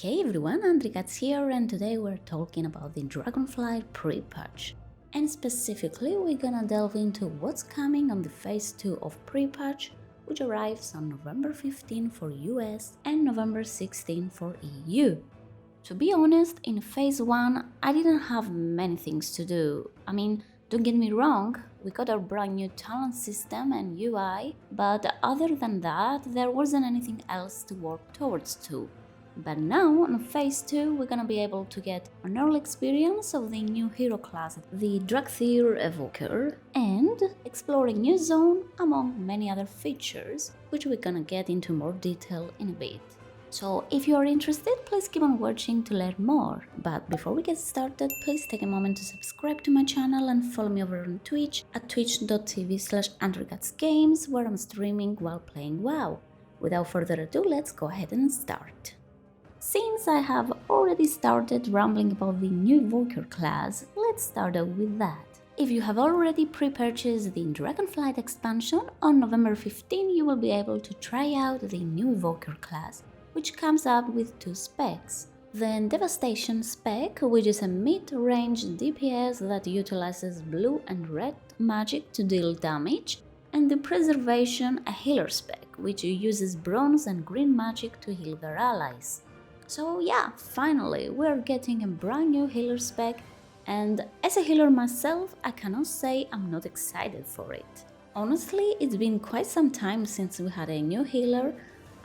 Hey everyone, Trinket here, and today we're talking about the Dragonflight pre-patch. And specifically, we're gonna delve into what's coming on the phase 2 of pre-patch, which arrives on November 15 for US and November 16 for EU. To be honest, in phase 1, I didn't have many things to do. I mean, don't get me wrong, we got our brand new talent system and UI, but other than that, there wasn't anything else to work towards too. But now, on phase 2, we're gonna be able to get an early experience of the new hero class, the Dracthyr Evoker, and explore a new zone among many other features, which we're gonna get into more detail in a bit. So if you are interested, please keep on watching to learn more. But before we get started, please take a moment to subscribe to my channel and follow me over on Twitch at twitch.tv/AndrewCatsGames, where I'm streaming while playing WoW. Without further ado, let's go ahead and start. Since I have already started rambling about the new Evoker class, let's start out with that. If you have already pre-purchased the Dragonflight expansion, on November 15 you will be able to try out the new Evoker class, which comes up with 2 specs. The Devastation spec, which is a mid-range DPS that utilizes blue and red magic to deal damage, and the Preservation, a healer spec, which uses bronze and green magic to heal their allies. So yeah, finally, we're getting a brand new healer spec, and as a healer myself, I cannot say I'm not excited for it. Honestly, it's been quite some time since we had a new healer.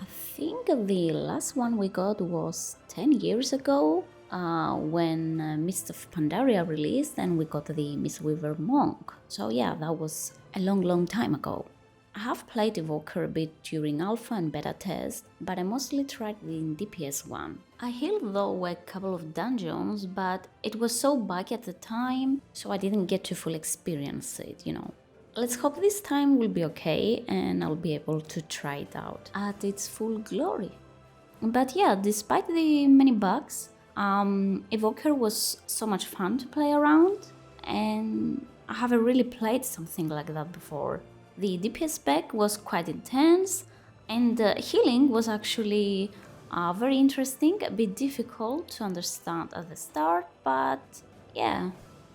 I think the last one we got was 10 years ago, when Mist of Pandaria released and we got the Mistweaver Monk. So yeah, that was a long time ago. I have played Evoker a bit during alpha and beta test, but I mostly tried the DPS one. I healed though a couple of dungeons, but it was so buggy at the time, so I didn't get to full experience it, Let's hope this time will be okay and I'll be able to try it out at its full glory. But yeah, despite the many bugs, Evoker was so much fun to play around, and I haven't really played something like that before. The DPS spec was quite intense, and healing was actually very interesting, a bit difficult to understand at the start, but yeah,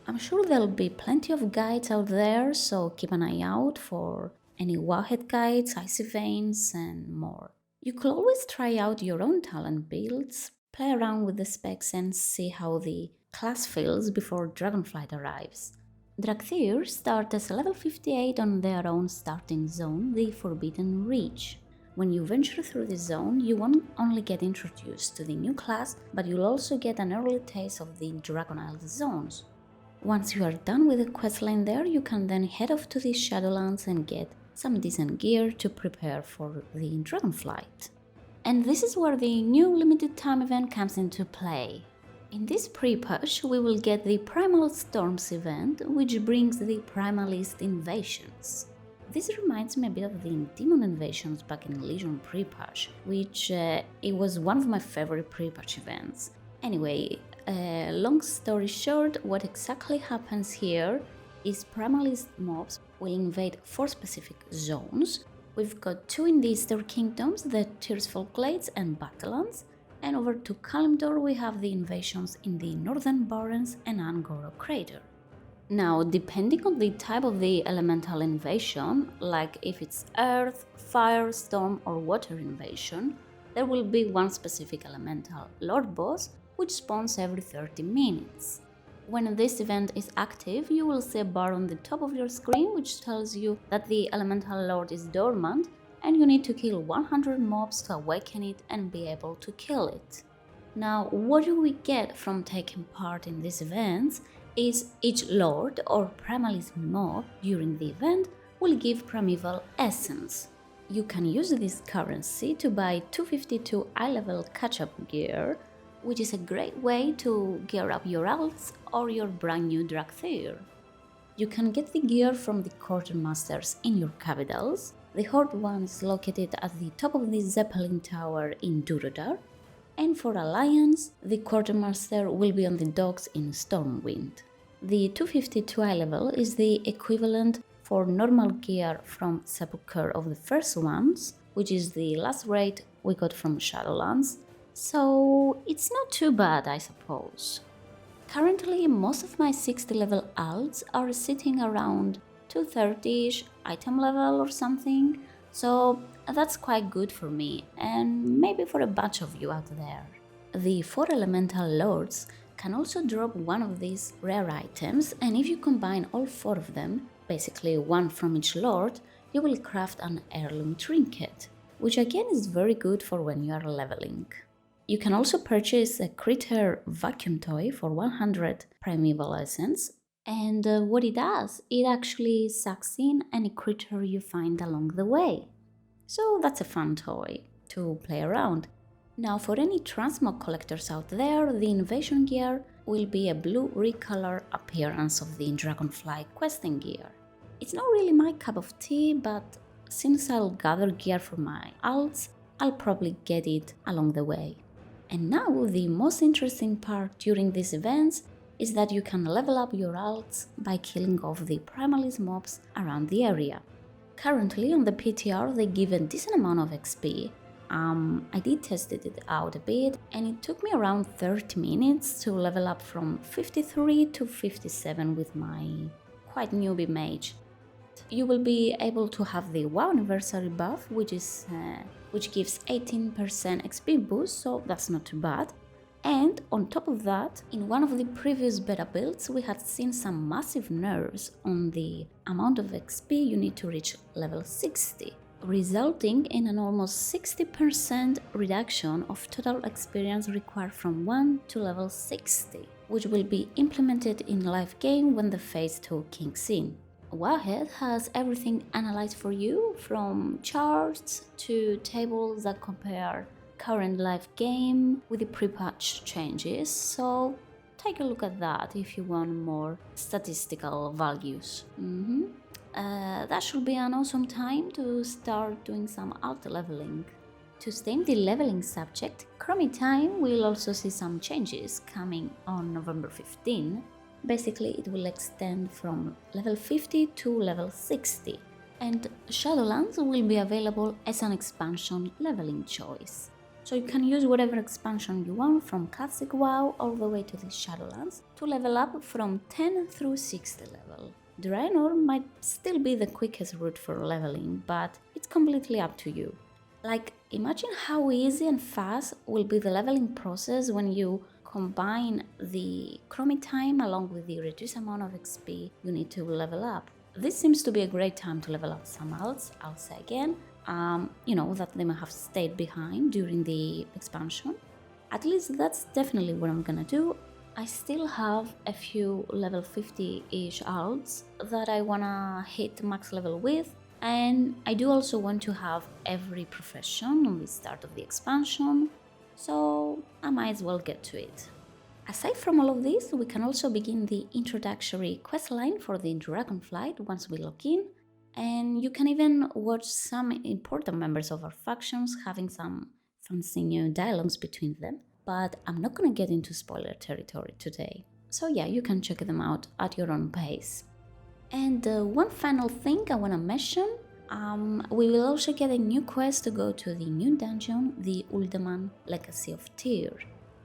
I'm sure there'll be plenty of guides out there, so keep an eye out for any Wowhead guides, Icy Veins, and more. You could always try out your own talent builds, play around with the specs and see how the class feels before Dragonflight arrives. Dracthyr start as level 58 on their own starting zone, the Forbidden Reach. When you venture through the zone, you won't only get introduced to the new class, but you'll also get an early taste of the Dragon Isle zones. Once you are done with the questline there, you can then head off to the Shadowlands and get some decent gear to prepare for the Dragonflight. And this is where the new limited time event comes into play. In this pre-push, we will get the Primal Storms event, which brings the Primalist invasions. This reminds me a bit of the Demon invasions back in Legion pre-push, which it was one of my favorite pre-push events. Anyway, long story short, what exactly happens here is Primalist mobs will invade 4 specific zones. We've got 2 in the Eastern Kingdoms, the Tearsfall Glades and Battlelands, and over to Kalimdor we have the invasions in the Northern Barrens and Angoro Crater. Now, depending on the type of the elemental invasion, like if it's earth, fire, storm or water invasion, there will be one specific elemental Lord boss which spawns every 30 minutes. When this event is active, you will see a bar on the top of your screen which tells you that the elemental lord is dormant, and you need to kill 100 mobs to awaken it and be able to kill it. Now, what do we get from taking part in these events is each lord or primalist mob during the event will give primeval essence. You can use this currency to buy 252 eye-level catch-up gear, which is a great way to gear up your alts or your brand new Dracthyr. You can get the gear from the quartermasters in your capitals. The HORDE one is located at the top of the Zeppelin Tower in Durotar, and for Alliance, the quartermaster will be on the docks in Stormwind. The 252 eye level is the equivalent for normal gear from Sepulchre of the First Ones, which is the last raid we got from Shadowlands, So it's not too bad, I suppose. Currently, most of my 60 level alts are sitting around 230ish item level or something, so that's quite good for me and maybe for a bunch of you out there. The 4 elemental lords can also drop one of these rare items, and if you combine all 4 of them, basically one from each lord, you will craft an heirloom trinket, which again is very good for when you are leveling. You can also purchase a critter vacuum toy for 100 primeval essence, and what it does, it actually sucks in any critter you find along the way. So that's a fun toy to play around. Now for any transmog collectors out there, the invasion gear will be a blue recolor appearance of the Dragonflight questing gear. It's not really my cup of tea, but since I'll gather gear for my alts, I'll probably get it along the way. And now the most interesting part during these events is that you can level up your alts by killing off the primalist mobs around the area. Currently on the PTR they give a decent amount of XP. I did test it out a bit and it took me around 30 minutes to level up from 53 to 57 with my quite newbie mage. You will be able to have the WoW anniversary buff, which gives 18% XP boost, so that's not too bad. And on top of that, in one of the previous beta builds, we had seen some massive nerfs on the amount of XP you need to reach level 60, resulting in an almost 60% reduction of total experience required from 1 to level 60, which will be implemented in live game when the phase 2 kicks in. Wowhead has everything analyzed for you, from charts to tables that compare current live game with the prepatch changes, so take a look at that if you want more statistical values. That should be an awesome time to start doing some alt leveling. To stay in the leveling subject, Chromie Time will also see some changes coming on November 15. Basically, it will extend from level 50 to level 60, and Shadowlands will be available as an expansion leveling choice. So you can use whatever expansion you want from classic WoW all the way to the Shadowlands to level up from 10 through 60 level. Draenor might still be the quickest route for leveling, but it's completely up to you. Like, imagine how easy and fast will be the leveling process when you combine the Chromie Time along with the reduced amount of XP you need to level up. This seems to be a great time to level up some alts, I'll say again, that they might have stayed behind during the expansion. At least that's definitely what I'm gonna do. I still have a few level 50-ish alts that I wanna hit max level with, and I do also want to have every profession on the start of the expansion, so I might as well get to it. Aside from all of this, we can also begin the introductory questline for the Dragonflight once we log in, and you can even watch some important members of our factions having some fancy new dialogues between them, but I'm not gonna get into spoiler territory today. So yeah, you can check them out at your own pace. And one final thing I wanna mention, we will also get a new quest to go to the new dungeon, the Uldaman Legacy of Tyr.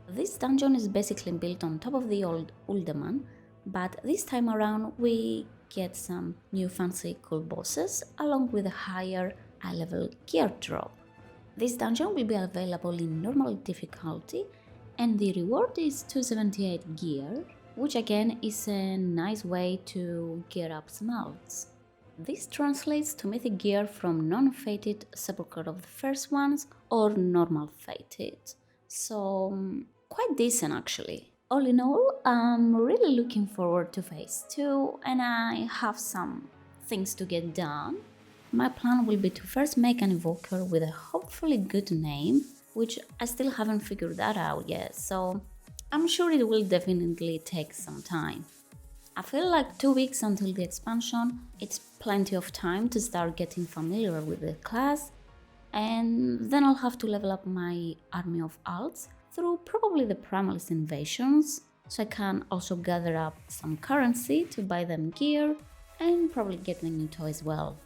This dungeon is basically built on top of the old Uldaman, but this time around we get some new fancy cool bosses along with a higher high-level gear drop. This dungeon will be available in normal difficulty and the reward is 278 gear, which again is a nice way to gear up some alts. This translates to mythic gear from non-fated Sepulchre of the First Ones or normal fated, so quite decent actually. All in all, I'm really looking forward to phase 2 and I have some things to get done. My plan will be to first make an evoker with a hopefully good name, which I still haven't figured that out yet, so I'm sure it will definitely take some time. I feel like 2 weeks until the expansion, it's plenty of time to start getting familiar with the class, and then I'll have to level up my army of alts through probably the primalist invasions, so I can also gather up some currency to buy them gear and probably get a new toy as well.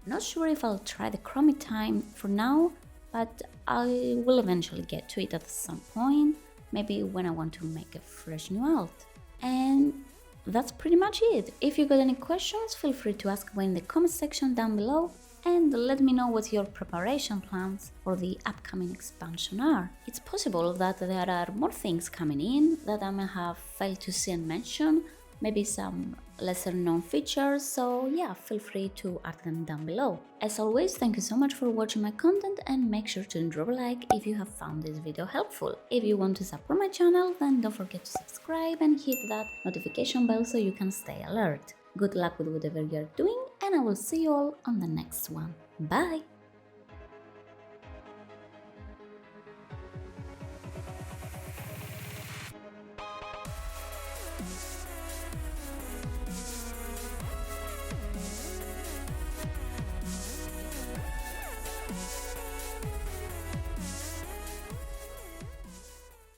Not sure if I'll try the Chromie Time for now, but I will eventually get to it at some point, maybe when I want to make a fresh new alt. And that's pretty much it. If you got any questions, feel free to ask away in the comment section down below, and let me know what your preparation plans for the upcoming expansion are. It's possible that there are more things coming in that I may have failed to see and mention, maybe some lesser known features, so yeah, feel free to add them down below. As always, thank you so much for watching my content, and make sure to drop a like if you have found this video helpful. If you want to support my channel, then don't forget to subscribe and hit that notification bell so you can stay alert. Good luck with whatever you're doing, and I will see you all on the next one. Bye!